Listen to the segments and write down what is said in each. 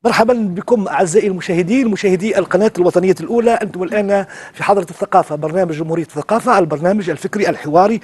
مرحبا بكم أعزائي المشاهدين، مشاهدي القناة الوطنية الأولى. أنتم الآن في حضرة الثقافة، برنامج جمهورية الثقافة، البرنامج الفكري الحواري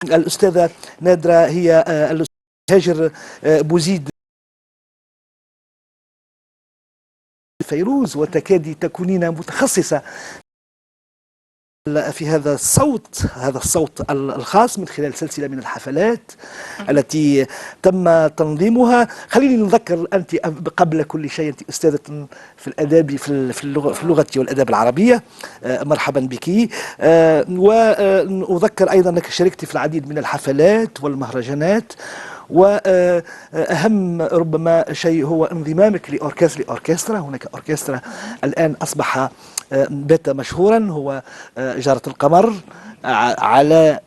الأستاذة نادرة هي الأستاذة هاجر بوزيد فيروز، وتكادي تكونين متخصصة في هذا الصوت الخاص من خلال سلسلة من الحفلات التي تم تنظيمها. خليني نذكر، أنت قبل كل شيء أنت أستاذة في الآداب، في اللغة والآداب العربية. مرحبا بك. وأذكر أيضا أنك شاركت في العديد من الحفلات والمهرجانات، وأهم ربما شيء هو انضمامك لأوركسترا. هناك أوركسترا الآن أصبح بات مشهورا، هو جارة القمر، على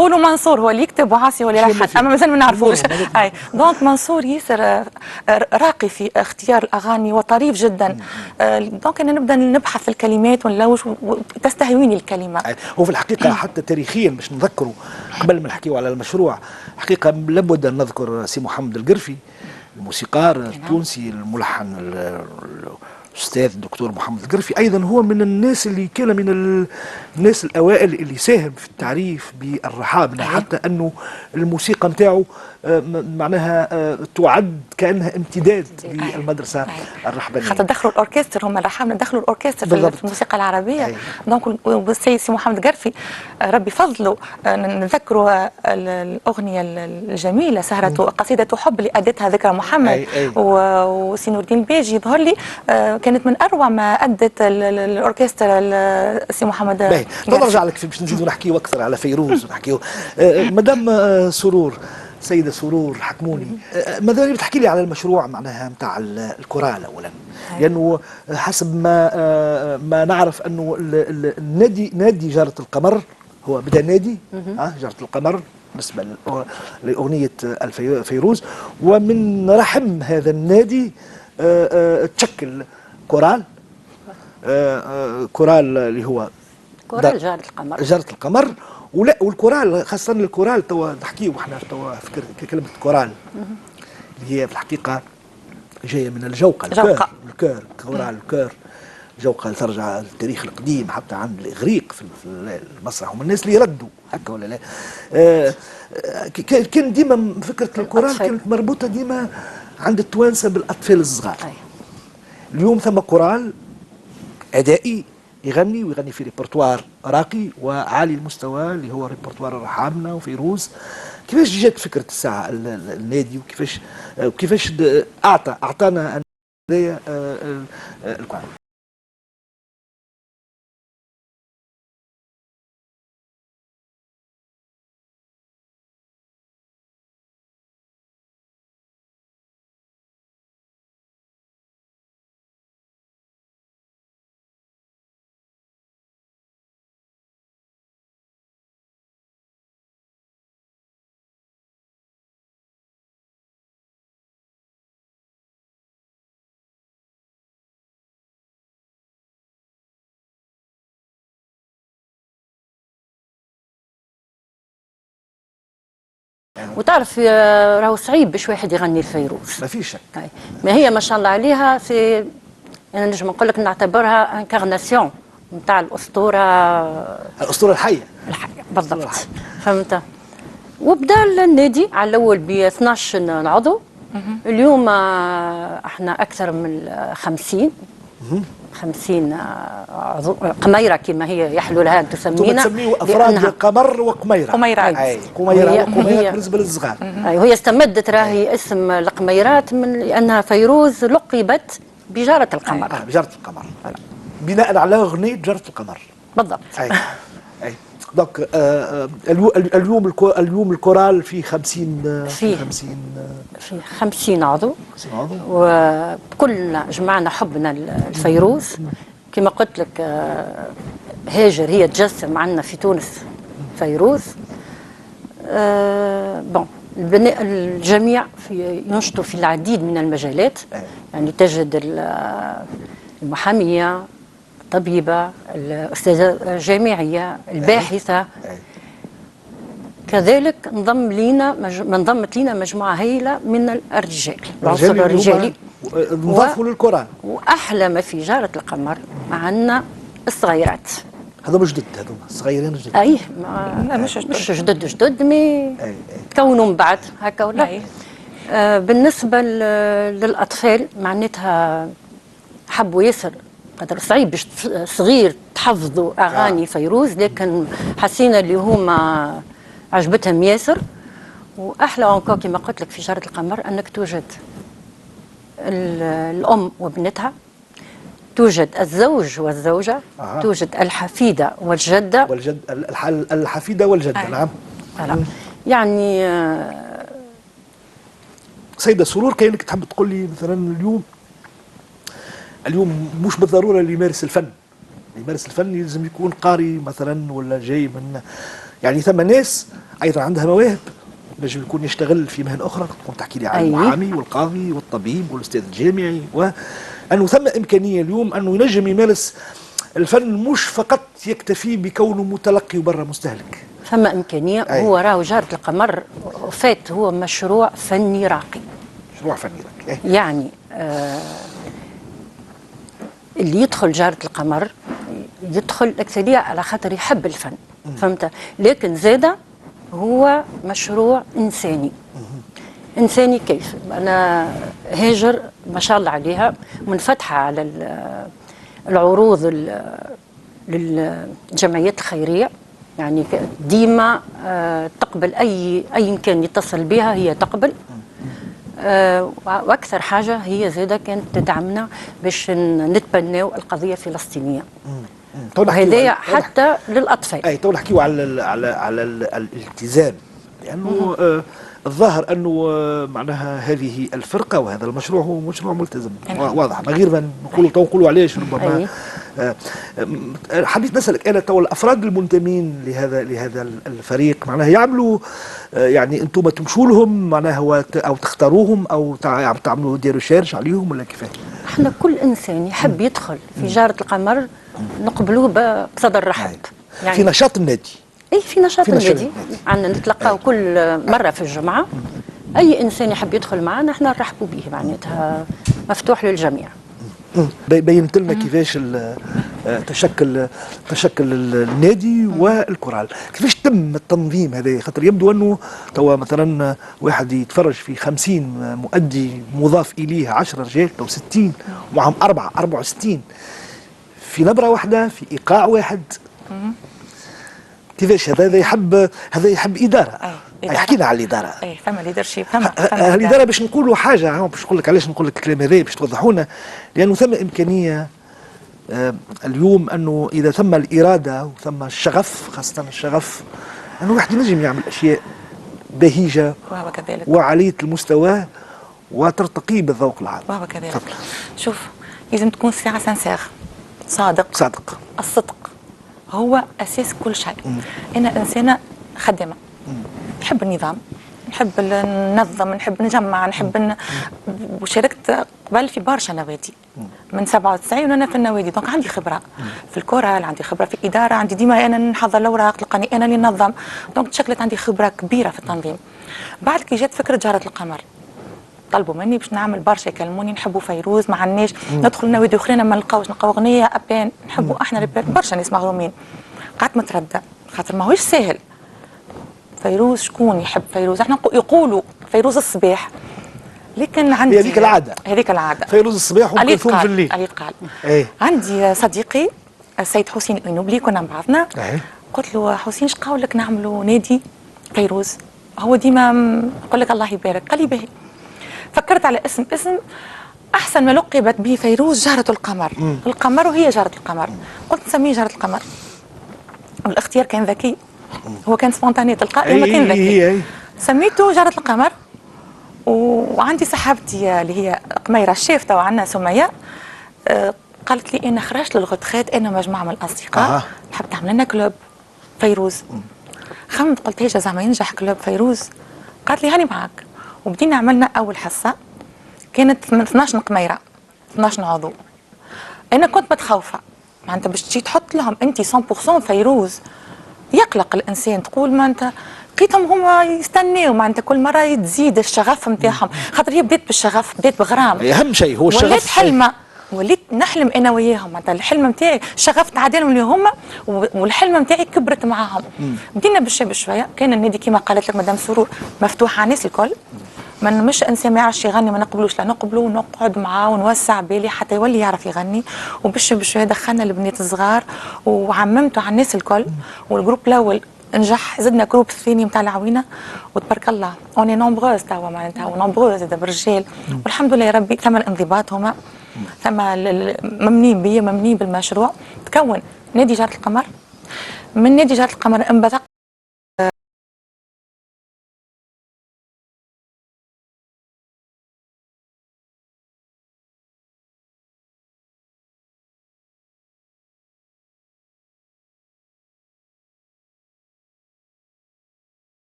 قولوا منصور هو اللي يكتب وعاصي هو اللي يلحن، اما مازال ما نعرفوش. اي دونك منصور ياسر راقي في اختيار الاغاني وطريف جدا. دونك انا نبدا نبحث في الكلمات ونلوج وتستهويني الكلمه. هو في الحقيقه حتى تاريخيا باش نذكروا قبل ما نحكيو على المشروع، حقيقه لابد ان نذكر سي محمد القرفي الموسيقار التونسي الملحن الاستاذ الدكتور محمد القرفي. ايضا هو من الناس اللي كان من الناس الاوائل اللي ساهم في التعريف بالرحابنه، حتى انه الموسيقى نتاعو معناها تعد كانها امتداد للمدرسه الرحبانيه. حتى دخلوا الاوركستر، هم الرحابنه دخلوا الاوركستر في الموسيقى العربيه. دونك السيد سي محمد القرفي ربي فضله نذكروا الاغنيه الجميله سهره قصيده حب اللي ادتها ذكرى محمد وسي نور الدين الباجي. يظهر لي كانت من اروع ما ادت الاوركسترا سي محمد. نرجع لك باش نزيدوا نحكيوا اكثر على فيروز ونحكيوا مدام سرور، سيدة سرور حكموني، ماذا بتحكي لي على المشروع معناها نتاع الكورال اولا؟ لانه حسب ما نعرف انه نادي جارة القمر هو بدا نادي جارة القمر بالنسبة لأغنية فيروز، ومن رحم هذا النادي تشكل كورال كورال اللي هو كورال جارة القمر. جارة القمر. ولا والكورال خاصة الكورال توا نحكيو احنا توا فكر كلمة كورال اللي هي في الحقيقة جاية من الجوقة، الكور كورال الكور جوقة ترجع للتاريخ القديم حتى عند الإغريق في المسرح، هم الناس اللي يردوا هكا ولا لا. كان ديما فكرة الكورال كانت مربوطة ديما عند التوانسة بالأطفال الصغار. اليوم ثم كورال أدائي يغني ويغني في ريبرتوار راقي وعالي المستوى اللي هو ريبرتوار الرحابنة وفيروز. كيفاش جات فكرة الساعة النادي وكيفاش أعطانا الكورال؟ وتعرف راهو صعيب باش واحد يغني الفيروز، ما فيش شك. ما هي ما شاء الله عليها انا نجم نقول لك نعتبرها انكارناسيون نتاع الاسطوره الحيه بالضبط. فهمت. وبدا النادي على الاول ب 12 عضو. اليوم احنا اكثر من 50 قميره كما هي يحلو لها تسمينا. تسميه افراد قمر وقميره. قميره بالنسبه للصغار. وهي استمدت راهي اسم القميرات لانها فيروز لقبت بجاره القمر. بجاره القمر بناء على اغنيه جاره القمر. بالضبط. دونك اليوم الكورال فيه 50 عضو. وكلنا جمعنا حبنا الفيروز. كما قلت لك هاجر هي تجسم عندنا في تونس فيروز. الجميع ينشطوا في العديد من المجالات. يعني تجد المحامية، الطبيبة، الأستاذة الجامعية، الباحثة. كذلك انضمت لنا مجموعة هائلة من الرجال، العنصر الرجالي انضافوا للكورال. وأحلى ما في جارة القمر معنا الصغيرات. هذوما جدد، هذوما صغيرين جدد. مش جدد مي تكونوا من بعد هكا ولا. بالنسبة للأطفال معناتها حبوا ياسر، قدر صعيب باش صغير تحفظوا اغاني فيروز، لكن حسينا اللي هما عجبتهم ياسر. واحلى انكو كما قلت لك في جارة القمر انك توجد الام وابنتها، توجد الزوج والزوجه، توجد الحفيده والجده. الحفيده والجده. نعم. يعني سيدة سرور، كأنك تحب تقول لي مثلا اليوم مش بالضروره اللي يمارس الفن، يلزم يكون قاري مثلا ولا جاي من يعني ثم ناس ايضا عندها مواهب، نجم يكون يشتغل في مهن اخرى، تكون تحكي لي عن المحامي والقاضي والطبيب والاستاذ الجامعي، وانه ثم امكانيه اليوم انه ينجم يمارس الفن، مش فقط يكتفي بكونه متلقي وبرا مستهلك. ثم إمكانية. هو راهو جارة القمر فات هو مشروع فني راقي. مشروع فني راقي. يعني اللي يدخل جارة القمر يدخل أكثرية على خاطر يحب الفن، فهمت؟ لكن زادة هو مشروع إنساني. إنساني كيف؟ أنا هاجر ما شاء الله عليها منفتحة على العروض للجمعيات الخيرية، يعني ديما تقبل أي كان يتصل بها هي تقبل. واكثر حاجه هي زاده كانت تدعمنا باش نتبناو القضيه الفلسطينيه، وهذايا حتى للاطفال. اي تو نحكيو على الالتزام، لانه الظاهر انه معناها هذه الفرقه وهذا المشروع هو مشروع ملتزم واضح، من غير ما نقولوا علاش ربما. حبيت نسالك انا تو الافراد المنتمين لهذا الفريق معناها يعملوا يعني انتم تمشوا لهم معناها او تختاروهم او تعملوا دي ريشيرش عليهم ولا كيفاه؟ احنا كل انسان يحب يدخل في جاره القمر نقبلوه بصدر رحب. يعني في نشاط النادي. اي في نشاط النادي عندنا نتلقاو كل مره في الجمعه. اي انسان يحب يدخل معنا احنا نرحبوا به، معناتها مفتوح للجميع. بينت لنا كيفاش تشكل النادي والكورال، كيفاش تم التنظيم هذا؟ خاطر يبدو انه توا مثلا واحد يتفرج في 50 مؤدي مضاف اليه 10 رجال تو 60 ومعهم 64 في نبره واحده في ايقاع واحد. كيفاش هذا يحب اداره. حكينا على الاداره. اي فما ليدرشيب. الاداره باش نقولوا حاجه، باش نقول لك علاش نقول لك الكلام هذا باش توضحوا لنا، لانه ثم امكانيه اليوم انه اذا ثم الاراده وثم الشغف، خاصه الشغف، انه واحد ينجم يعمل اشياء بهيجه وهو كذلك وعاليه المستوى وترتقي بالذوق العام. وهو كذلك. شوف، لازم تكون ساعه سانسير، صادق. الصدق هو اساس كل شيء. انا انسانه خدامه، نحب النظام، نحب ننظم، نحب نجمع، نحب وشاركت قبل في برشا نوادي من 97 وانا في النوادي، دونك عندي خبره في الكورال، عندي خبره في الاداره، عندي ديما انا نحضر الاوراق، تلقاني انا اللي ننظم، دونك تشكلت عندي خبره كبيره في التنظيم. بعد كي جات فكره جاره القمر طلبوا مني باش نعمل برشا، يكلموني نحبوا فيروز، ما عندناش ندخل نوادي اخرين ما نلقاوش، نلقاو اغنيه ابان نحبوا احنا برشا ناس مغرومين. قعدت متردة خاطر ماهوش ساهل. فيروز شكون يحب فيروز؟ احنا يقولوا فيروز الصباح، لكن عندي هذيك العاده فيروز الصباح وام كلثوم في الليل. اللي قال عندي صديقي السيد حسين اينوبلي كنا مع بعضنا. قلت له حسين ايش قولك نعملوا نادي فيروز؟ هو ديما يقول لك الله يبارك. قال لي باهي. فكرت على اسم احسن ما لقبت به فيروز جاره القمر. القمر وهي جاره القمر، قلت نسميه جاره القمر. والاختيار كان ذكي، هو كان سبونتاني تلقائي ما كان ذكي. سميته جاره القمر. وعندي صاحبتي اللي هي قميره الشافته وعندنا سميه، قالت لي انا خرجت للغتخات انا مجموعه من الاصدقاء نحب تعمل لنا كلوب فيروز. خممت قلت هيجا زعما ينجح كلوب فيروز؟ قالت لي هاني معاك. وبدينا عملنا اول حصه كانت من 12 قميره 12 عضو. انا كنت متخوفه، معناتها باش تجي تحط لهم انت 100% فيروز يقلق الانسان، تقول ما انت لقيتهم هما يستناو، معناتها كل مره يتزيد الشغف نتاعهم، خاطر هي بدات بالشغف، بدات بغرام. اهم شيء هو الشغف. وليت حلمه، وليت نحلم انا وياهم، معناتها الحلم نتاعي شغفت عدالهم اللي هما، والحلم نتاعي كبرت معاهم. بدينا بشويه. كان النادي كما قالت لك مدام سرور مفتوح على الناس الكل، ما مش انسان ما يعرفش يغني ما نقبلوش، لا نقبلوا ونقعد معاه ونوسع بالي حتى يولي يعرف يغني. وبشويه دخلنا البنات الصغار وعممته على الناس الكل. والجروب الاول نجح، زدنا جروب الثاني نتاع العوينه وتبارك الله اوني نومبروز توا، معناتها ونومبروز هذا بالرجال. والحمد لله يا ربي ثم الانضباط هما ثم ممنين بيا ممنين بالمشروع. تكون نادي جاره القمر. من نادي جاره القمر انبثق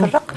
في الرق.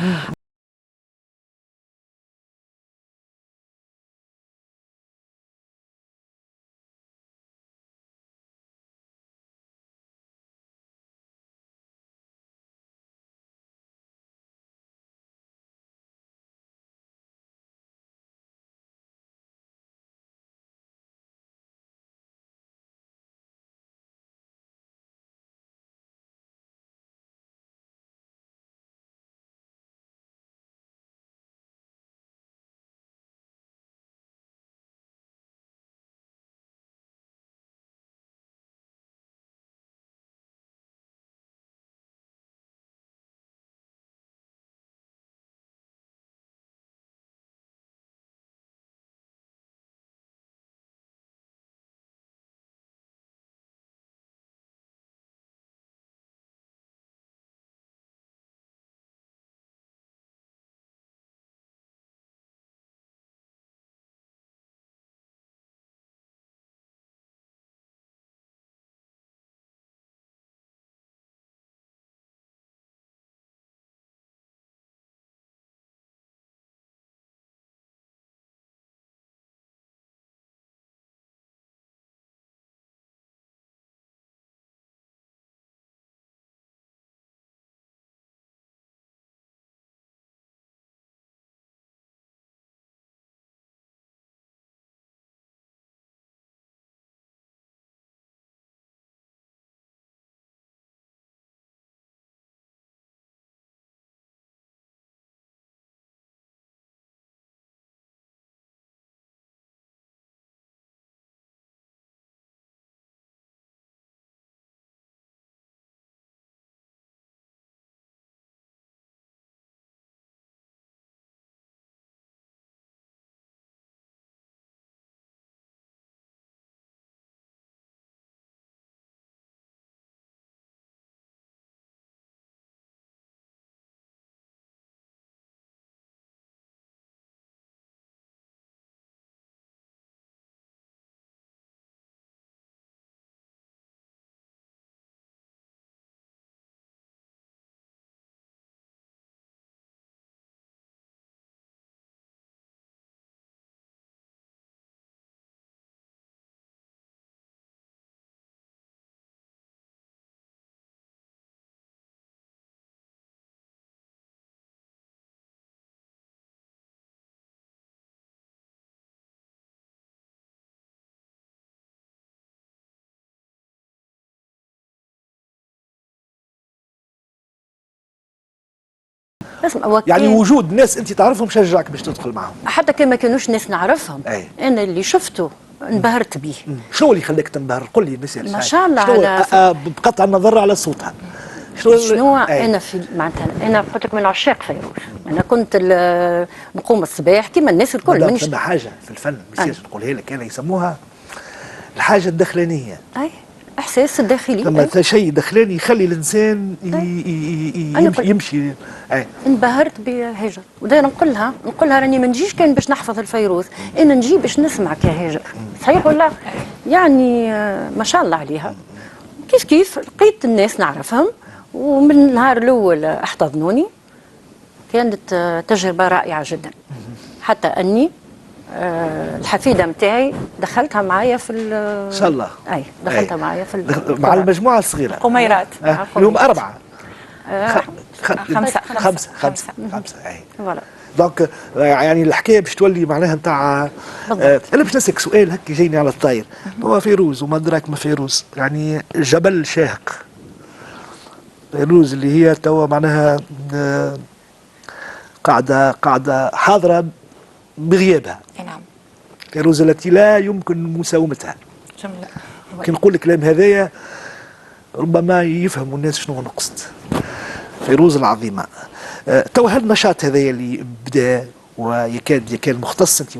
يعني وجود ناس انت تعرفهم شجعك باش تدخل معهم؟ حتى كان ما كانوش ناس نعرفهم. أي. انا اللي شفته انبهرت به. شنو اللي خلاك تنبهر؟ قل لي مثال. ما شاء الله على بقطع النظر على صوتها. شنو انا في معناتها انا قلت لك من عشاق فيروز. انا كنت نقوم الصباح كيما الناس الكل. مانيش ثم حاجه في الفن مثال نقولها لك انا يسموها الحاجه الدخلانيه. اي احساس الداخلي. ثم شيء دخلاني يخلي الانسان يمشي. انبهرت بهاجر ودايما نقولها راني ما نجيش كان باش نحفظ الفيروز، انا نجي باش نسمعك يا هاجر. صحيح ولا؟ يعني ما شاء الله عليها. كيف لقيت الناس نعرفهم ومن النهار الاول احتضنوني. كانت تجربه رائعه جدا. حتى اني الحفيدة متاعي دخلتها معايا في ان شاء الله. اي دخلتها معايا في مع المجموعة الصغيرة قميرات. اليوم 4 خمسة اي فوالا. دونك يعني الحكايه باش تولي معناها نتاع انا باش نسالك سؤال هكا جايني على الطاير. هو فيروز وما دراك ما فيروز، يعني جبل شاهق. فيروز اللي هي توا معناها قاعده حاضره بغيابها. نعم. فيروز التي لا يمكن مساومتها. جملة. كي نقول الكلام هذايا ربما يفهموا الناس شنو نقصد. فيروز العظيمه. تو هالنشاط هذايا اللي بدا ويكاد مختص. انت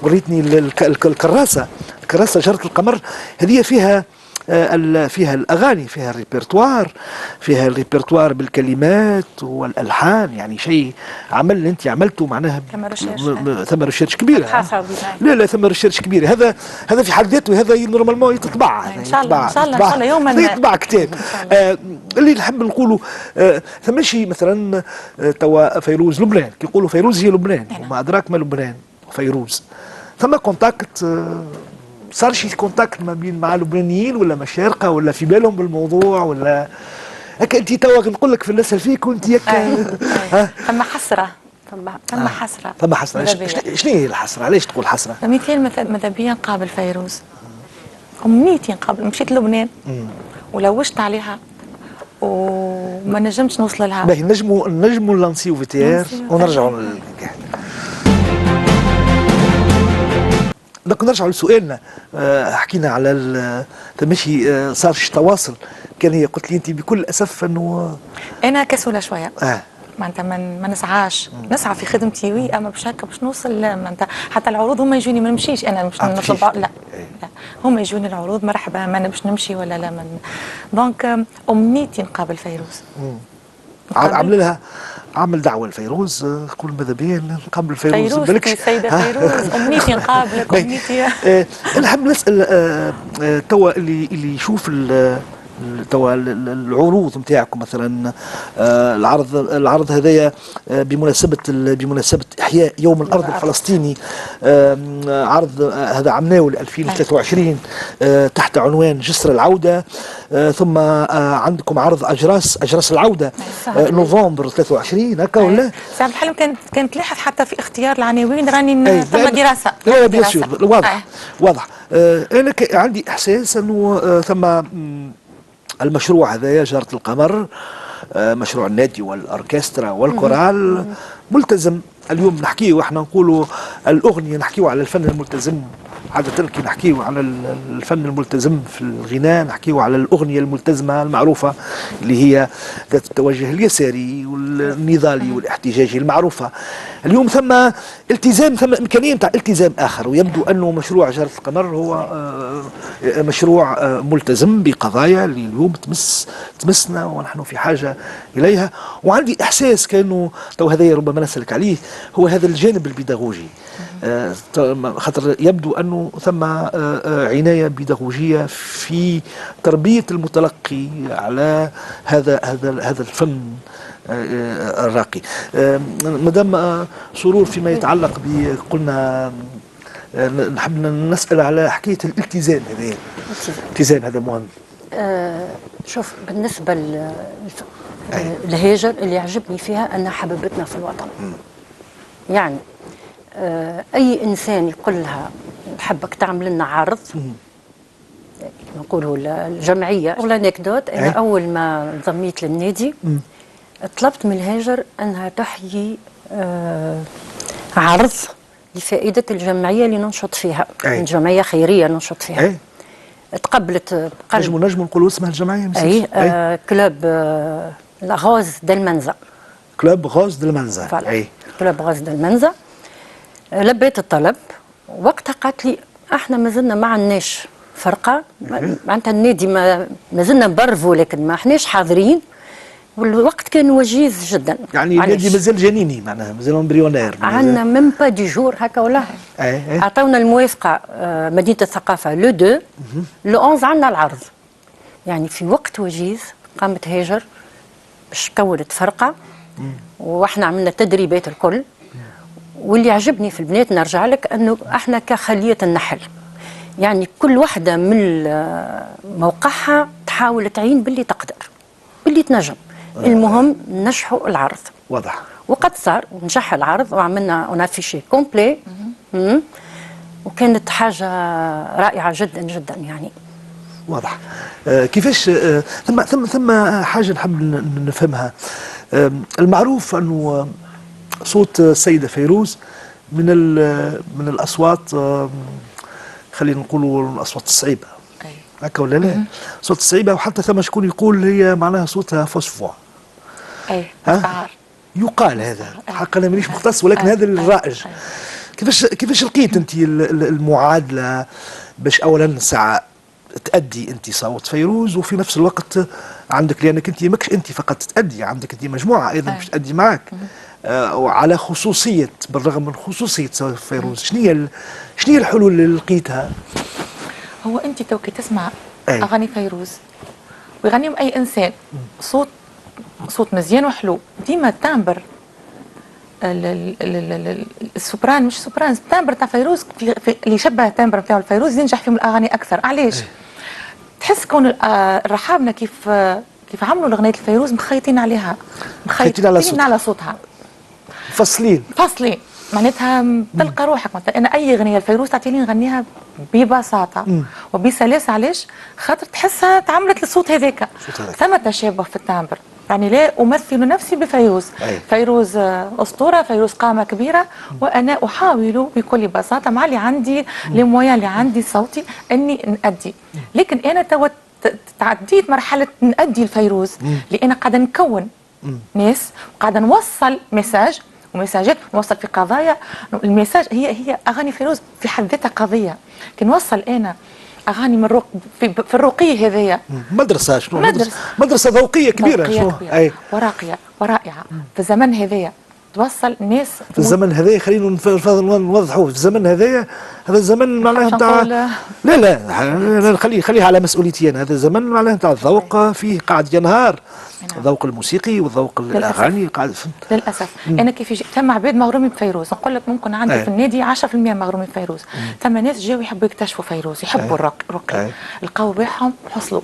وريتني الكراسه جره القمر. هذه فيها الأغاني، فيها الريبرتوار بالكلمات والألحان، يعني شيء عمل أنت عملته معناها ثم ريشيرش كبيرة. لا ثم ريشيرش كبيرة. هذا في حد ذاته هذا نورمالمون يتطبع، إن شاء الله يوما يطبع كتاب. اللي نحب نقوله ثم شيء مثلا توا فيروز لبنان، كي يقولوا فيروز هي لبنان وما أدراك ما لبنان فيروز، ثم كونتاكت صار شي كونتاكت ما بين مع اللبنانيين ولا مشارقه ولا في بالهم بالموضوع ولا هكا؟ انت توا نقول لك في نسال فيك وانت هكا ثم حسره ثم حسره. شنو هي الحسره؟ علاش تقول حسره؟ 200 ماذا بيا نقابل فيروز، أمنيتي نقابل. مشيت لبنان ولوشت عليها وما نجمتش نوصل لها. باهي نجموا نلانسيو فيتير ونرجعوا للحكايه. لكن نرجع لسؤالنا. حكينا على تمشي صار تواصل. كان هي قلت لي انت بكل اسف انه انا كسوله شويه معناتها ما نسعاش، نسعى في خدمتي وي، اما باش هكا باش نوصل لا معناتها حتى العروض هما يجوني ما نمشيش، انا مش نطلب لا هما يجوني العروض مرحبا ما انا باش نمشي ولا لا من دونك امنيتي نقابل فيروز. عمل لها عمل دعوه لفيروز، قول ماذا بيا نقابل فيروز بالك السيده فيروز امنيتي نقابلك امنيتي. انا حاب نسال توا اللي يشوف توا العروض نتاعكم مثلا، العرض هذايا بمناسبه احياء يوم الارض الفلسطيني، عرض هذا عملناه ل 2023 تحت عنوان جسر العوده، ثم عندكم عرض اجراس العوده نوفمبر 23 هكا ولا؟ سي عبد الحليم كانت لاحظ حتى في اختيار العناوين راني ثم دراسه. لا بيان سور واضح. انا عندي احساس انه ثم المشروع هذايا جارة القمر، مشروع النادي والأوركسترا والكورال ملتزم. اليوم نحكيه واحنا نقولوا الأغنية، نحكيه على الفن الملتزم. عادة كي نحكيه على الفن الملتزم في الغناء نحكيه على الأغنية الملتزمة المعروفة اللي هي ذات التوجه اليساري والنضالي والاحتجاجي المعروفة. اليوم ثم التزام، ثم إمكانية تاع التزام آخر، ويبدو أنه مشروع جارة القمر هو مشروع ملتزم بقضايا اللي اليوم تمسنا ونحن في حاجة إليها. وعندي إحساس كأنه تو هذا ربما نسألك عليه، هو هذا الجانب البيداغوجي، خاطر يبدو أنه ثم عناية بيداغوجية في تربية المتلقي على هذا الفن الراقي. مدام سرور، فيما يتعلق قلنا نحب نسأل على حكاية الالتزام هذا. الالتزام هذا مهم. شوف بالنسبة لهاجر اللي يعجبني فيها أنها حببتنا في الوطن. يعني أي إنسان يقول لها نحبك تعمل لنا عرض، نقوله الجمعية ولا نكدوت. أنا أول ما انضميت للنادي طلبت من هاجر أنها تحيي عرض لفائدة الجمعية اللي ننشط فيها، جمعية خيرية ننشط فيها. تقبلت نجم نقولوا اسمها الجمعية؟ كلوب لاغوز ديل منزا. كلوب غوز ديل منزا. كلوب غوز ديل منزا. لبيت الطلب. وقتها قالت لي احنا ما زلنا ما عندناش فرقة، معناتها النادي ما زلنا نبرفوا لكن ما احناش حاضرين، والوقت كان وجيز جدا. يعني النادي مازال جنيني، معناها مازال امبريونير. عندنا ميم با دي جور هكا ولا عطاونا الموافقة مدينة الثقافة لو 2 لو 11 عندنا العرض. يعني في وقت وجيز قامت هاجر باش كونت فرقة واحنا عملنا تدريبات الكل. واللي عجبني في البنات نرجع لك انه احنا كخلية النحل، يعني كل واحدة من موقعها تحاول تعين باللي تقدر باللي تنجم. المهم نجحوا العرض. واضح. وقد صار نجح العرض وعملنا اون افيشي كومبلي، وكانت حاجة رائعة جدا جدا يعني. واضح. كيفاش ثم حاجة نحب نفهمها. المعروف انه صوت السيدة فيروز من الأصوات، خلينا نقولوا الأصوات الصعيبة هكا ولا لا؟ صوت الصعيبة، وحتى ثم شكون يقول هي معناها صوتها فوسفوا. يقال هذا، حقا أنا مانيش مختص ولكن هذا الرائج. كيفاش لقيت أنت المعادلة باش أولا ساعة تأدي أنت صوت فيروز، وفي نفس الوقت عندك، لأنك أنت ماكش أنت فقط تأدي، عندك أنت مجموعة أيضا باش تأدي معك. وعلى خصوصية، بالرغم من خصوصية صوت فيروز، شنو هي الحلول اللي لقيتها؟ هو أنت توكي تسمع أي. أغاني فيروز ويغنيهم أي إنسان، صوت مزيان وحلو، ديما التامبر السوبران، مش سوبران، التامبر تاع فيروز اللي يشبه التامبر تاع الفيروز ينجح فيهم الاغاني اكثر. علاش؟ تحس كون الرحابنه كيف عملوا الاغنيه الفيروز مخيطين عليها، مخيطين على صوتها، فاصلين معناتها تلقى روحك. مثلا انا اي اغنيه الفيروز تعطيني نغنيها ببساطه وبسلاسه. علاش؟ خاطر تحسها تعملت للصوت هذاك. ثم تشابه في التامبر، يعني لا أمثل نفسي بفيروز. فيروز أسطورة، فيروز قامة كبيرة، وأنا أحاول بكل بساطة مع اللي عندي المويا اللي عندي صوتي أني نأدي. لكن أنا تعديت مرحلة نأدي الفيروز، لأن قاعدة نكون ناس وقاعدة نوصل ومساجات، نوصل في قضايا. المساج هي أغاني فيروز في حد ذاتها قضية. كي نوصل أنا اغاني من في الرقي هذايا، مدرسه مدرسه ذوقيه كبيره، اي وراقيه ورائعه في الزمن هذايا، توصل ناس في الزمن هذايا. خلينا نوضحوه، في الزمن هذايا، هذا الزمن معناها نتاع لا خليها على مسؤوليتي انا. هذا الزمن معناها نتاع الذوق فيه قاعد ينهار، الذوق الموسيقي والذوق الاغاني قاعد. للاسف انا كيف يجي ثم عباد مغرومين بفيروز، نقول لك ممكن عندي في النادي 10% مغرومين بفيروز، ثم ناس جاوا يحبوا يكتشفوا فيروز، يحبوا الرقي، لقاو روحهم حصلوا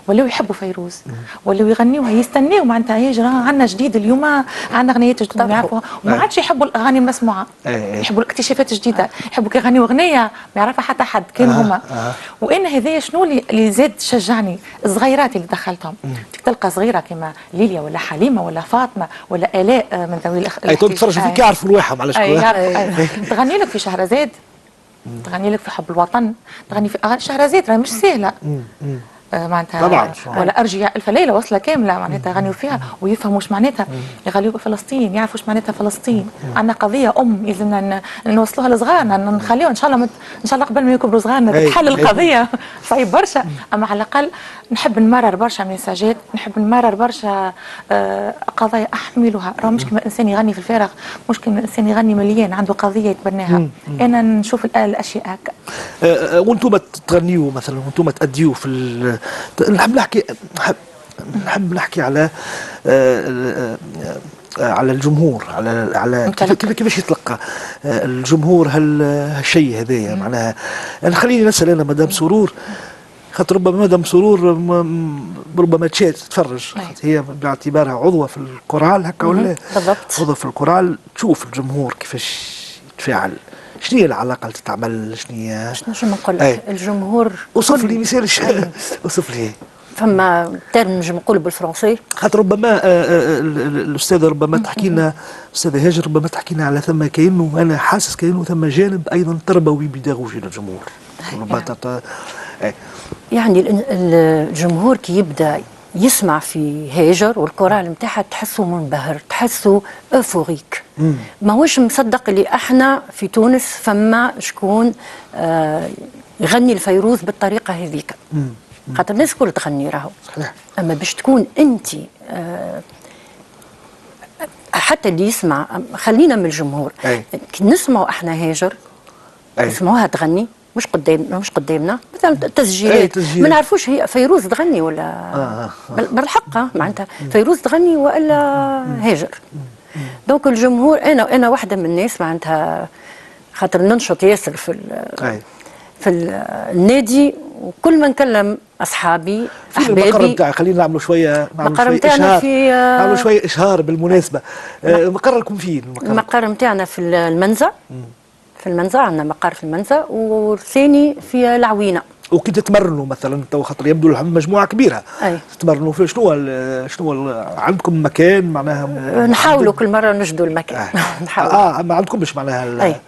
ولاو يحبوا فيروز، ولاو يغنيوها، يستناو معناتها يجرى عندنا جديد اليوم، عندنا اغنيات جديده نعرفوها، وما عادش يحبوا الاغاني المسموعه، يحبوا الاكتشافات الجديده، يحبوا يغنيوا اغنيه ما يعرفها حتى حد كان هما. وانا هذايا شنو اللي زاد شجعني؟ الصغيرات اللي دخلتهم، تلقى صغيره كما ليليا ولا حليمه ولا فاطمه ولا الاء من ذوي الاخلاق، تتفرجوا فيك يعرفوا رواحهم على شكون، تغني لك في شهرزاد، تغني لك في حب الوطن، تغني في اغاني شهرزاد راهي مش سهله معناتها طبعا. ولا ارجع الف ليله وصله كامله معناتها يغنيوا فيها ويفهموا واش معناتها، يغنيوا فلسطين، يعرفوا واش معناتها فلسطين. عندنا قضيه يلزمنا نوصلوها لصغارنا، نخليوها ان شاء الله قبل ما يكبروا صغارنا تتحل القضيه. صعيب برشا، اما على الاقل نحب نمرر برشا مساجات، نحب نمرر برشا قضايا احملها. راه مش كما انسان يغني في الفارغ، مش كما انسان يغني مليان عنده قضيه يتبناها. انا نشوف الاشياء هكا. وانتم تغنيوا مثلا، وانتم تأديوا في نحب نحكي على الجمهور، على كيفاش يتلقى الجمهور هالشيء هذايا. معناها خليني نسأل انا مدام سرور، خاطر ربما مدام سرور ربما تتفرج، هي باعتبارها عضوة في الكورال هكا ولا بالضبط عضوة في الكورال، تشوف الجمهور كيفاش يتفاعل. شنو هي العلاقه اللي تتعمل؟ شنو نقول لك؟ الجمهور وصف لي مثال وصف لي. فما ترم نجم نقول بالفرنسي، خاطر ربما الاستاذه ربما تحكي لنا، استاذه هاجر ربما تحكي لنا على ثم كانه، انا حاسس كانه ثم جانب ايضا تربوي بيداغوجي للجمهور. يعني الجمهور كي يبدا يسمع في هاجر والكورال نتاعها تحسه منبهر، تحسه اوفوريك، ماهوش مصدق اللي احنا في تونس فما شكون يغني الفيروز بالطريقه هذيك. خاطر الناس الكل تغني راهو، اما باش تكون انت حتى اللي يسمع، خلينا من الجمهور، نسمعوا احنا هاجر، نسمعوها تغني مش قدامنا مثلا تسجيلات، ما نعرفوش هي فيروز تغني ولا بالحق معناتها فيروز تغني ولا هاجر. دونك الجمهور، انا واحده من الناس معناتها، خاطر ننشط ياسر في النادي، وكل ما نكلم اصحابي احبابي. المقر نتاعي خلينا نعملوا شويه اشهار، نعملوا شويه اشهار بالمناسبه. مقركم فين؟ المقر نتاعنا في المنزه، عندنا مقر في المنزه، والثاني في العوينه. وكي تتمرنوا مثلا تو، خاطر يبدو مجموعه كبيره، تتمرنوا في شنو عندكم مكان معناها؟ نحاولوا كل مره نجدوا المكان. نحاول. ما عندكمش معناها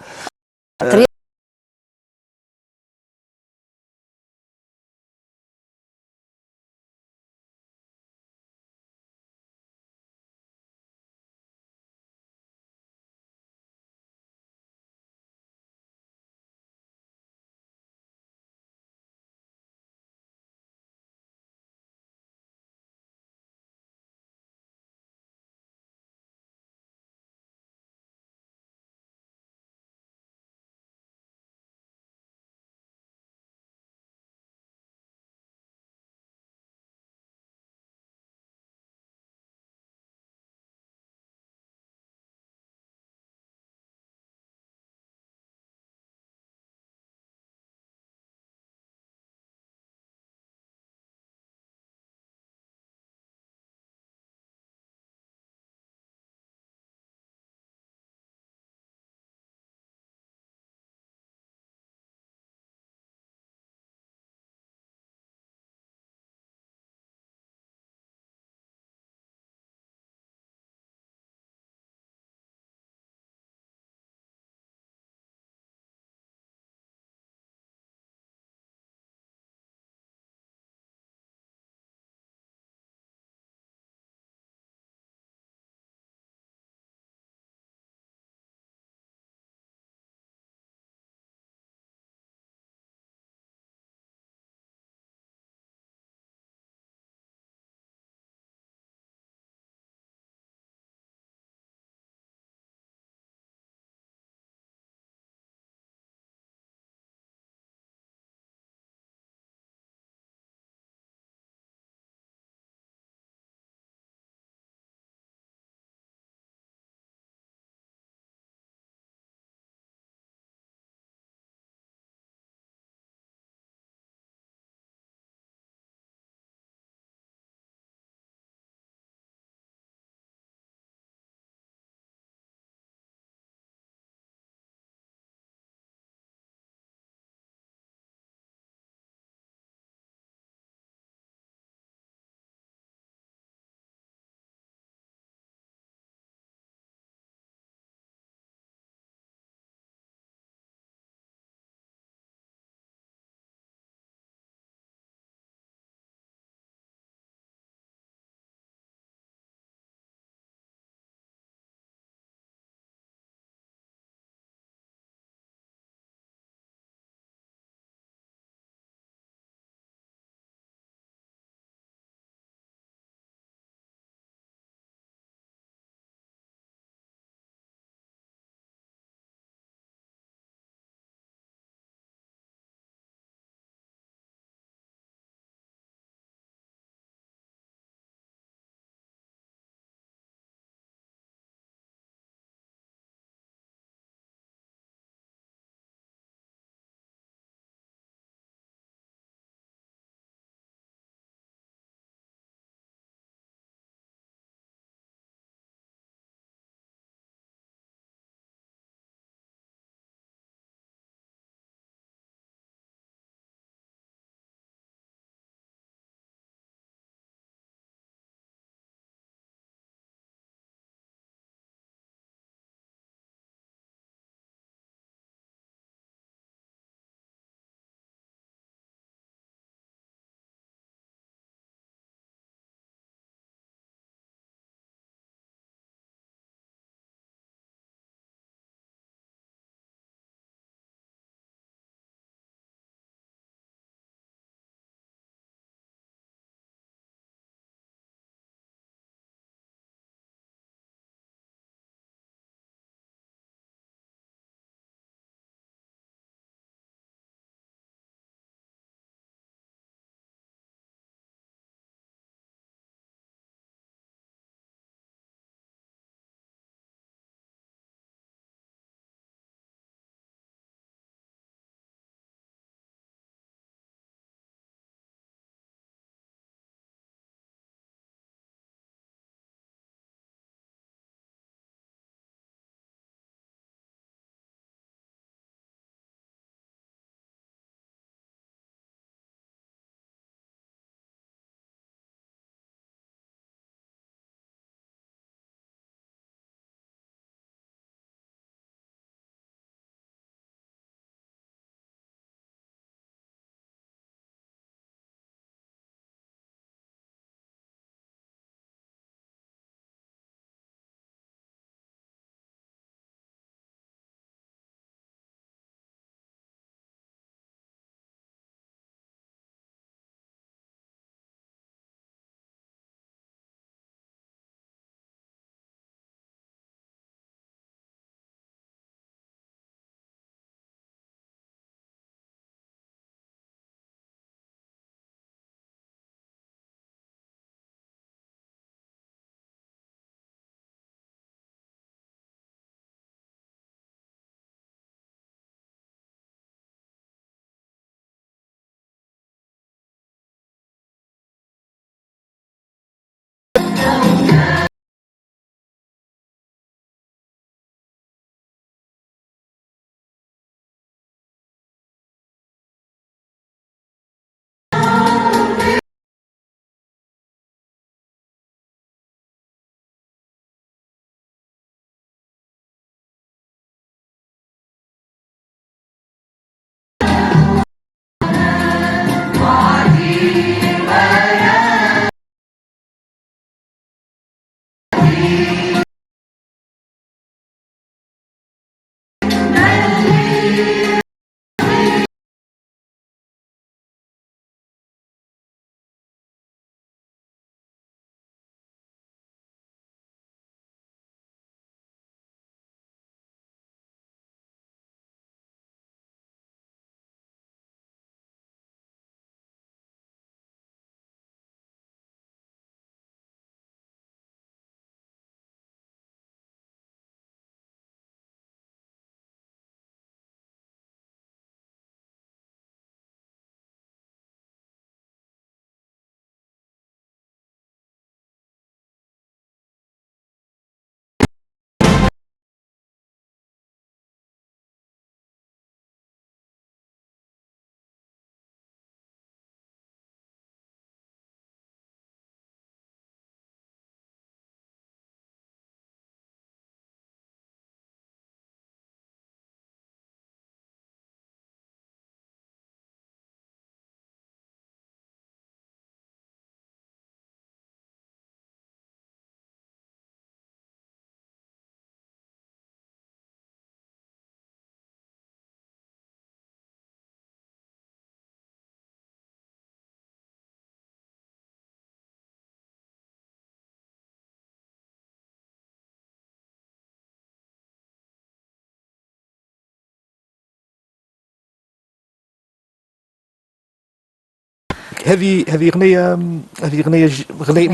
هذه أغنية أغنية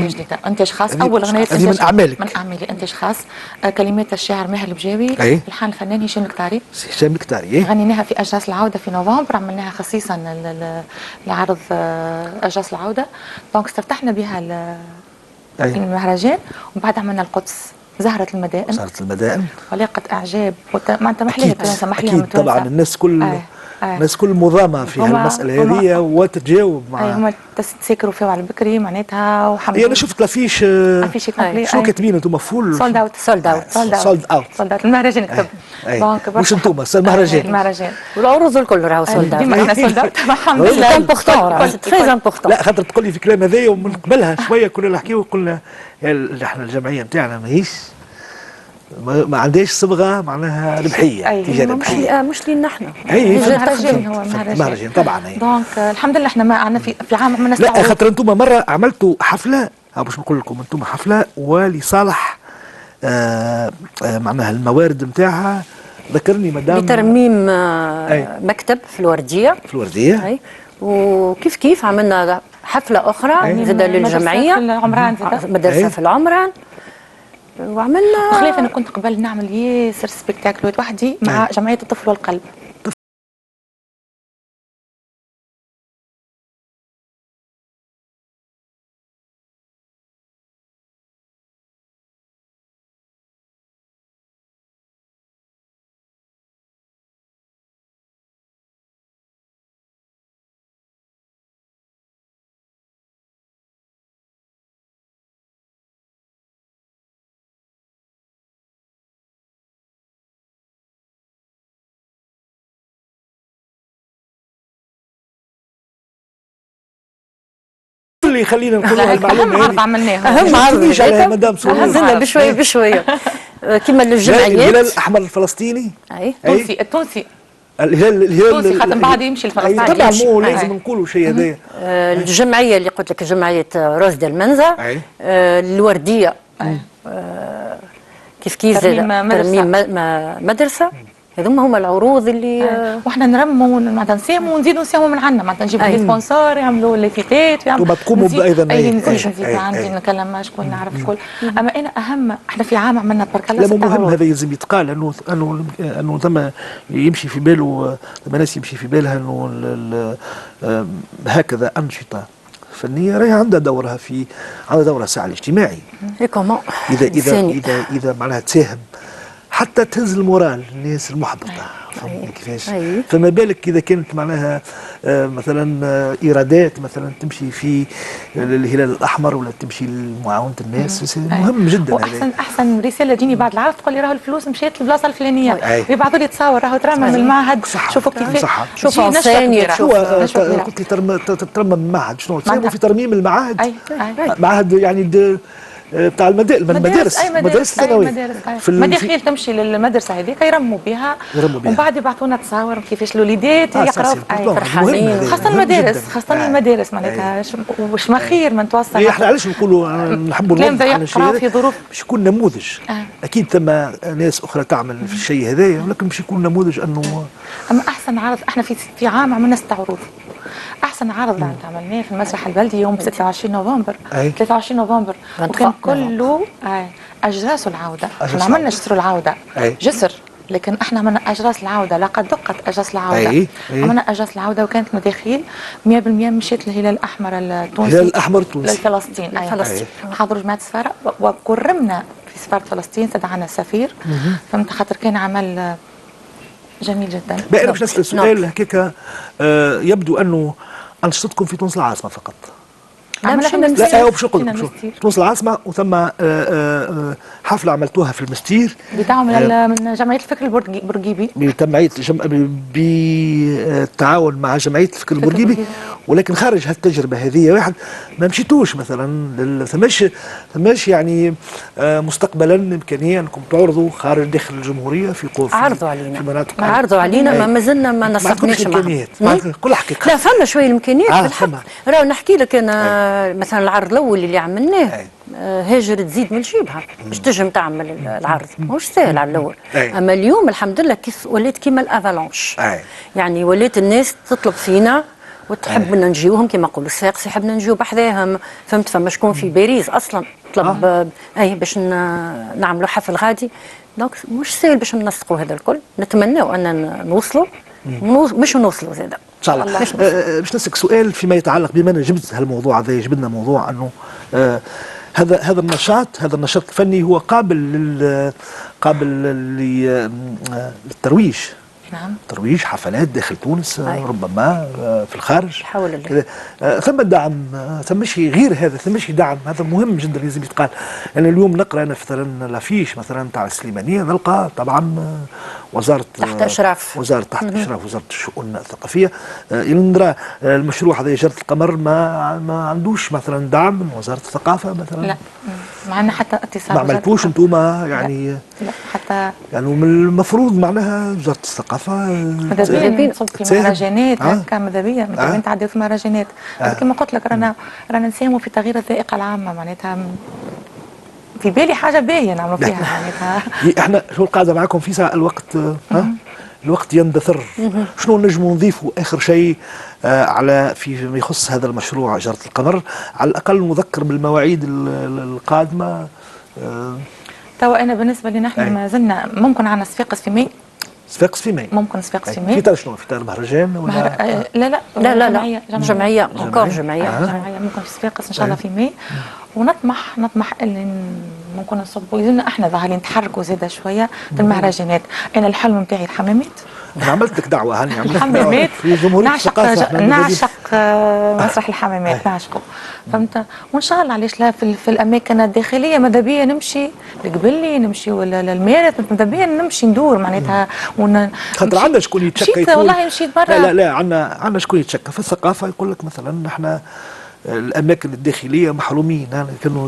جديدة، إنتاج خاص، أول أغنية هذه من أعمالك. من أعمالي، إنتاج خاص. كلمات الشاعر ماهر البجاوي، ألحان الفنان هشام الكتاري. هشام الكتاري. غنيناها في أجراس العودة في نوفمبر، عملناها خصيصا لعرض أجراس العودة، دونك استفتحنا بها المهرجان، ومن بعد عملنا القدس زهرة المدائن ولقت إعجاب معناتها محليها التوانسة، محليها من طبعا الناس كل مضامة في هالمسألة هذه وتتجاوب معها. هما تسكروا فيها على بكري معناتها وحمدوا. أنا شفت الافيش شنو كاتبين انتم؟ فول سولد اوت المهرجان كتب مش انتم المهرجان والعروض الكل راهو سولد اوت. ديما احنا سولد اوت الحمد لله. امبورتون تري امبورتون. لا خاطر تقول لي في الكلام هذايا ومن قبلها شويه كنا نحكيو وقلنا احنا الجمعيه نتاعنا ماهيش ما عندهاش صبغه معناها ربحيه تجاريه ربحيه مش لينا احنا. المهرجان هو المهرجان طبعا. دونك الحمد لله احنا ما عندنا في عام عملنا لا خاطر انتم مره عملتوا حفله باش نقول لكم انتم حفله ولصالح معناها الموارد نتاعها ذكرني مدام لترميم مكتب في الورديه. اي وكيف عملنا حفله اخرى زاد للجمعيه في العمران، مدرسه في العمران، وعملنا بخلاف انا كنت قبل نعمل ياسر سبيكتاكلات وحدي مع جمعيه الطفل والقلب. اللي خلينا نقول المعلومه اهم عرض عملناه، اهم عرض على مدام سرور هزلنا بشويه كما للجمعيات. الهلال الاحمر الفلسطيني التونسي الهلال خاطر بعد يمشي الفلسطيني طبعا مو لازم نقولوا شيء هذايا. الجمعيه اللي قلت لك جمعيه روز ديال المنزا، الورديه كيف ترميم مدرسه. هذوما العروض اللي واحنا نرموا معناتها نساهموا ونزيدوا نساهموا من عندنا، معناتها نجيبوا سبونسور يعملوا ليفيتات وتقوموا ايضا نزيد عندي نكلم شكون نعرف شكون. اما انا اهم احنا في عام عملنا تبارك الله. لا مهم هذا لازم يتقال انه ثم يمشي في باله ثم ناس يمشي في بالها انه هكذا انشطه فنيه راهي عندها دورها عندها دورها الساعه الاجتماعي. اذا معناها تساهم حتى تهز المورال الناس المحبطه. فهمتني كيفاش؟ فما بالك اذا كانت معناها مثلا ايرادات مثلا تمشي في الهلال الاحمر ولا تمشي لمعاونه الناس. مهم جدا. احسن رساله تجيني بعد العرض تقول لي راهو الفلوس مشات للبلاصه الفلانيه، يبعثوا لي تصاور راهو ترمم المعهد. شوفوا كيفاش شوفوا ثانيه قلت لي ترمم المعهد. شنو تساهموا في ترميم المعاهد؟ معهد يعني بتاع المدارس الثانويه. مداخيل تمشي للمدرسه هذيك يرموا بها ومن بعد يبعثونا تصاور كيفاش الوليدات يقراوا فرحانين. خاصه المدارس معناتها واش ما خير ما نتوصل. احنا علاش نقولوا نحبوا نوضحوا في ظروف باش يكون نموذج. اكيد ثم ناس اخرى تعمل في الشيء هذايا ولكن باش يكون نموذج انه. اما احسن عرض احنا في عام عملنا 6 عروض. احسن عرض عملناه في المسرح البلدي يوم 23 نوفمبر 23 نوفمبر وكان كله اجراس العوده. احنا عملنا جسر العوده جسر، لكن احنا عملنا اجراس العوده. لقد دقت اجراس العوده. عملنا اجراس العوده وكانت مداخيل 100% مشيت للهلال الاحمر التونسي. الهلال الاحمر التونسي لفلسطين. حضروا جماعه السفاره وكرمنا في سفاره فلسطين، استدعانا السفير. فهمت خاطر كان عمل جميل جدا. انا باش نسال سؤال هكاك. يبدو انه انشطتكم في تونس العاصمه فقط. لا باش نقول تونس العاصمه وثم حفله عملتوها في المستير بدعم من جمعيه الفكر البورقيبي بالتعاون مع جمعيه الفكر البورقيبي. ولكن خارج هالتجربه هذه واحد ما مشيتوش مثلا ثماش يعني مستقبلا امكانيه انكم تعرضوا خارج داخل الجمهوريه في قوف عرضوا علينا ما زلنا ما نسقناش معاهم. كل حقيقه لا فما شويه الامكانيات بالحق. راه نحكي لك انا مثلا العرض الاول اللي عملناه هاجر تزيد من جيبها باش تنجم تعمل العرض ماهوش سهل على الاول. اما اليوم الحمد لله كيف ولات كيما الافالونش. يعني ولات الناس تطلب فينا وتحبنا نجيوهم كما نقولوا الساقس يحبنا نجيو بحذاهم، فهمت؟ فما شكون في باريس اصلا طلب اي باش نعملوا حفل غادي، دونك مش سهل باش ننسقوا هذا الكل. نتمناو ان نوصلوا مش نوصلوا زاده ان شاء الله. باش نسألك سؤال فيما يتعلق بما أن جبت هالموضوع هذا، جبنا موضوع انه هذا النشاط الفني هو قابل للترويج. نعم. ترويج حفلات داخل تونس، ربما في الخارج. حول ثم دعم، ثمش غير هذا، ثمش دعم، هذا مهم جدا لازم يتقال. يعني اليوم نقرا انا مثلا لافيش مثلا تاع السليمانيه، نلقى طبعا وزاره تحت اشراف وزاره الشؤون الثقافيه. نرى المشروع هذا جرة القمر ما عندوش مثلا دعم من وزاره الثقافه مثلا. لا، ما عندنا حتى اتصال. ما عملتوش انتم يعني؟ لا حتى يعني من المفروض معناها وزاره الثقافه ماذا بيا نصب في مهرجانات هكا، ماذا بيا نتعداو في مهرجانات. كما قلت لك رانا نساهموا في تغيير الذائقه العامه، معناتها في بالي حاجه باهيه نعملوا فيها معناتها. احنا شو القاعده معكم في ساعه الوقت، الوقت يندثر. شنو نجموا نضيفوا اخر شيء على فيما يخص هذا المشروع جرة القمر؟ على الاقل نذكر بالمواعيد القادمه. توا انا بالنسبه لنا احنا ما زلنا ممكن عندنا صفاقس في ماي. صفاقس في ماي. ممكن صفاقس في ماي. في تاع شنو؟ في تاع مهرجان ولا لا جمعيه ممكن في صفاقس ان شاء الله في ماي. ونطمح اللي ممكن نصبوا يزلنا احنا ظاهرين نتحركوا زاده شويه في المهرجانات. انا الحلم نتاعي الحمامات. انا عملت لك دعوه هاني، الحمامات في جمهوريه الثقافه، نعشق مسرح الحمامات، نعشقه، فهمت؟ وان شاء الله علاش لا في الاماكن الداخليه ماذا بيا نمشي لقبلي، نمشي ولا للميرت، ماذا بيا نمشي ندور معناتها خاطر عندنا شكون يتشكى. مشيت والله مشيت برا. لا عندنا شكون يتشكى في الثقافه، يقول لك مثلا نحن الاماكن الداخليه محرومين.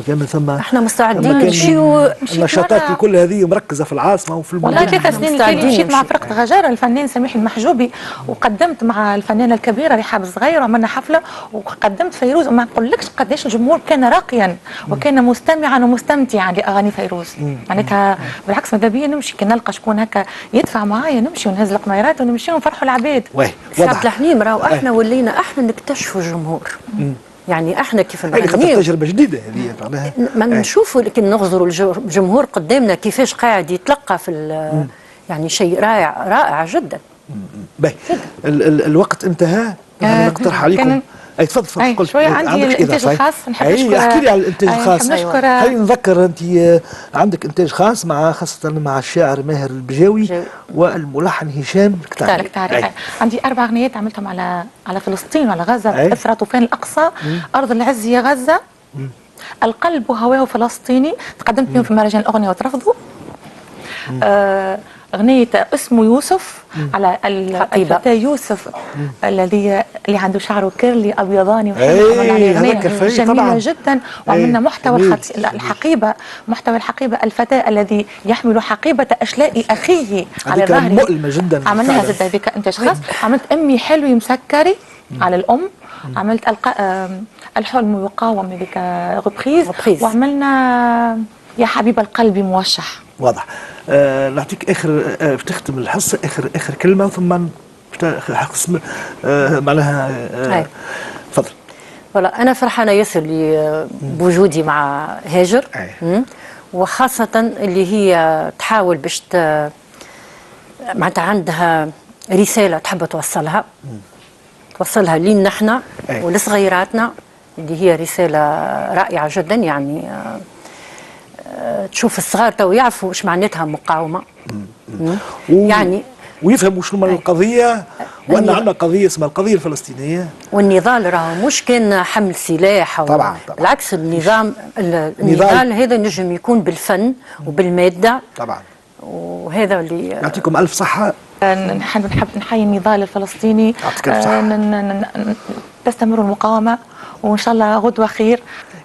كان ثم احنا مستعدين نمشيو. النشاطات كل هذه مركزه في العاصمه وفي والله 3 سنين الفاتوا مشيت مع فرقه غجاره الفنان سميح المحجوبي، وقدمت مع الفنانه الكبيره رحاب الصغير وعملنا حفله وقدمت فيروز، وما نقولكش قداش الجمهور كان راقيا وكان مستمعا ومستمتعا لاغاني فيروز. معناتها بالعكس ماذا بيا نمشي كي نلقى شكون هكا يدفع معايا، نمشي ونهز القميرات ونمشي ونفرحوا العباد. عبد الحليم راهو احنا ولينا احنا نكتشفوا الجمهور. يعني احنا كيف هذه تجربه جديده هذه معناها. ما نشوفوا لكن نغزروا الجمهور قدامنا كيفاش قاعد يتلقى في يعني شيء رائع جدا. باهي الوقت انتهى. نقترح عليكم تفضل قلت شويه عندي الانتاج الخاص، نحب نشكر. احكي لي على الانتاج الخاص. خلينا نذكر انت عندك انتاج خاص خاصه مع الشاعر ماهر البجاوي والملحن هشام الكتاري. عندي 4 اغنيات عملتهم على فلسطين وعلى غزه، اثر طوفان الاقصى، ارض العز يا غزه، القلب وهواه فلسطيني، تقدمت بهم في مهرجان الاغنيه وترفضوا. أغنية اسمه يوسف على الفتى يوسف اللي عنده شعره كيرلي أبيضاني، وعملنا عليه أغنية جميلة جدا، وعملنا محتوى الحقيبة، محتوى الحقيبة، الفتى الذي يحمل حقيبة أشلاء أخيه على ظهره، مؤلمة جدا. عملناها زدها بك إنتاج خاص. عملت أمي حلوي مسكري على الأم، عملت الحلم يقاوم بك غبخيز، وعملنا يا حبيب القلب موشح. واضح. نعطيك اخر باش تختم الحصه اخر كلمه ثم قسم معناها تفضل. والله انا فرحانه ياسر بوجودي مع هاجر، وخاصه اللي هي تحاول باش معناتها عندها رساله تحب توصلها لينا نحن ولصغيراتنا، اللي هي رساله رائعه جدا. يعني تشوف الصغار تو يعرفوا ايش معناتها مقاومه، يعني ويفهموا شنو القضيه، وان عندنا قضيه اسمها القضيه الفلسطينيه، والنضال راهو مش كان حمل سلاح طبعا. بالعكس، النضال هذا نجم يكون بالفن وبالماده طبعا، وهذا اللي يعطيكم الف صحه. نحب نحيي النضال الفلسطيني، تستمر المقاومه، وان شاء الله غدوه خير.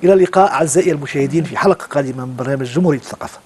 إلى اللقاء أعزائي المشاهدين في حلقة قادمة من برنامج جمهورية الثقافة.